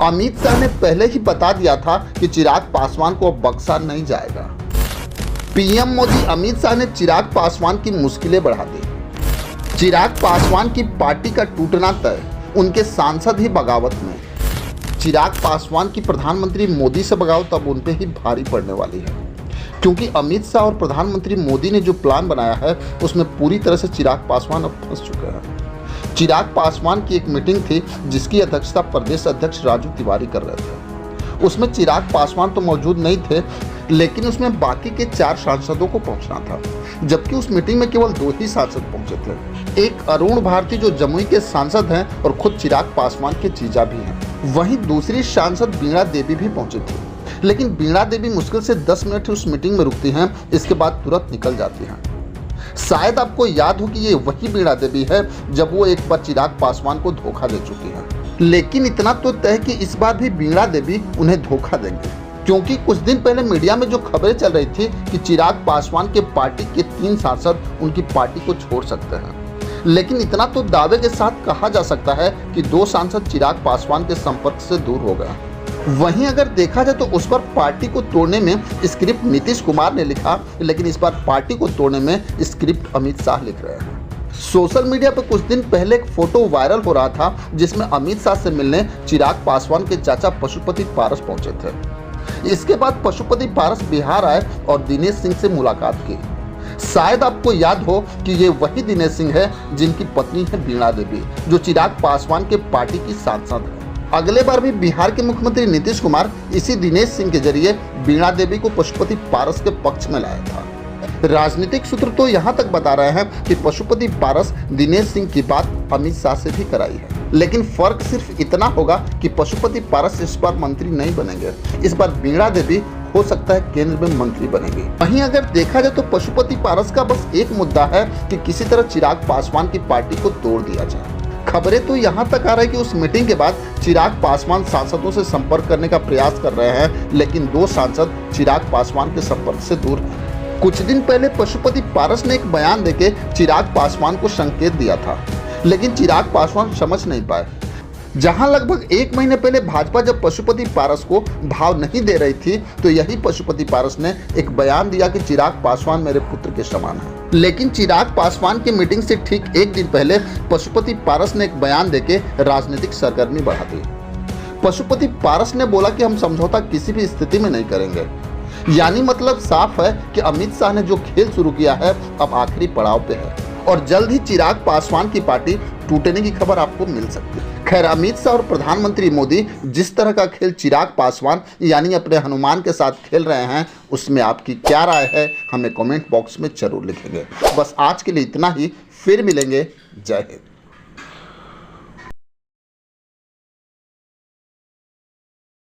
अमित शाह ने पहले ही बता दिया था कि चिराग पासवान को अब बख्शा नहीं जाएगा। पीएम मोदी अमित शाह ने चिराग पासवान की मुश्किलें बढ़ा दी। चिराग पासवान की पार्टी का टूटना तय, उनके सांसद ही बगावत में। चिराग पासवान की प्रधानमंत्री मोदी से बगावत अब उन पे ही भारी पड़ने वाली है, क्योंकि अमित शाह और प्रधानमंत्री मोदी ने जो प्लान बनाया है उसमें पूरी तरह से चिराग पासवान अब फंस चुके हैं। चिराग पासवान की एक मीटिंग थी जिसकी अध्यक्षता प्रदेश अध्यक्ष राजू तिवारी कर रहे थे। उसमें चिराग पासवान तो मौजूद नहीं थे, लेकिन उसमें बाकी के 4 सांसदों को पहुंचना था, जबकि उस मीटिंग में केवल 2 ही सांसद पहुंचे थे। एक अरुण भारती जो जमुई के सांसद हैं और खुद चिराग पासवान के जीजा भी हैं। वहीं दूसरी सांसद बीणा देवी भी पहुंची थी, लेकिन बीणा देवी मुश्किल से 10 मिनट ही उस मीटिंग में रुकती हैं, इसके बाद तुरंत निकल जाती हैं। शायद आपको याद हो कि ये वही बीणा देवी है जब वो एक बार चिराग पासवान को धोखा दे चुकी है। लेकिन इतना तो तय कि इस बार भी बीणा देवी उन्हें धोखा देंगे, क्योंकि कुछ दिन पहले मीडिया में जो खबरें चल रही थी कि चिराग पासवान के पार्टी के 3 सांसद उनकी पार्टी को छोड़ सकते हैं, लेकिन इतना तो दावे के साथ कहा जा सकता है कि 2 सांसद चिराग पासवान के संपर्क से दूर हो गए। वहीं अगर देखा जाए तो उस पर पार्टी को तोड़ने में स्क्रिप्ट नीतीश कुमार ने लिखा, लेकिन इस बार पार्टी को तोड़ने में स्क्रिप्ट अमित शाह लिख रहे हैं। सोशल मीडिया पर कुछ दिन पहले एक फोटो वायरल हो रहा था जिसमें अमित शाह से मिलने चिराग पासवान के चाचा पशुपति पारस पहुंचे थे। इसके बाद पशुपति पारस बिहार आए और दिनेश सिंह से मुलाकात की। शायद आपको याद हो कि ये वही दिनेश सिंह है जिनकी पत्नी है बीणा देवी, जो चिराग पासवान के पार्टी की सांसद है। अगले बार भी बिहार के मुख्यमंत्री नीतीश कुमार इसी दिनेश सिंह के जरिए बीणा देवी को पशुपति पारस के पक्ष में लाया था। राजनीतिक सूत्र तो यहाँ तक बता रहे हैं कि पशुपति पारस दिनेश सिंह की बात अमित शाह से भी कराई है, लेकिन फर्क सिर्फ इतना होगा कि पशुपति पारस इस बार मंत्री नहीं बनेंगे, इस बार बीणा देवी हो सकता है केंद्र में मंत्री बनेंगे। वहीं अगर देखा जाए तो पशुपति पारस का बस एक मुद्दा है कि किसी तरह चिराग पासवान की पार्टी को तोड़ दिया जाए। खबरें तो यहाँ तक आ रही है कि उस मीटिंग के बाद चिराग पासवान सांसदों से संपर्क करने का प्रयास कर रहे हैं, लेकिन 2 सांसद चिराग पासवान के संपर्क से दूर हैं। कुछ दिन पहले पशुपति पारस ने एक बयान देके चिराग पासवान को संकेत दिया था, लेकिन चिराग पासवान समझ नहीं पाए। जहां लगभग 1 महीने पहले भाजपा जब पशुपति पारस को भाव नहीं दे रही थी, तो यही पशुपति पारस ने एक बयान दिया कि चिराग पासवान मेरे पुत्र के समान है। लेकिन चिराग पासवान की मीटिंग से ठीक 1 दिन पहले पशुपति पारस ने एक बयान देके राजनीतिक सरगर्मी बढ़ा दी। पशुपति पारस ने बोला कि हम समझौता किसी भी स्थिति में नहीं करेंगे। यानी मतलब साफ है कि अमित शाह ने जो खेल शुरू किया है अब आखिरी पड़ाव पे है और जल्द ही चिराग पासवान की पार्टी टूटने की खबर आपको मिल सकती है। खैर, अमित शाह और प्रधानमंत्री मोदी जिस तरह का खेल चिराग पासवान यानी अपने हनुमान के साथ खेल रहे हैं, उसमें आपकी क्या राय है हमें कमेंट बॉक्स में जरूर लिखेंगे। बस आज के लिए इतना ही, फिर मिलेंगे। जय हिंद।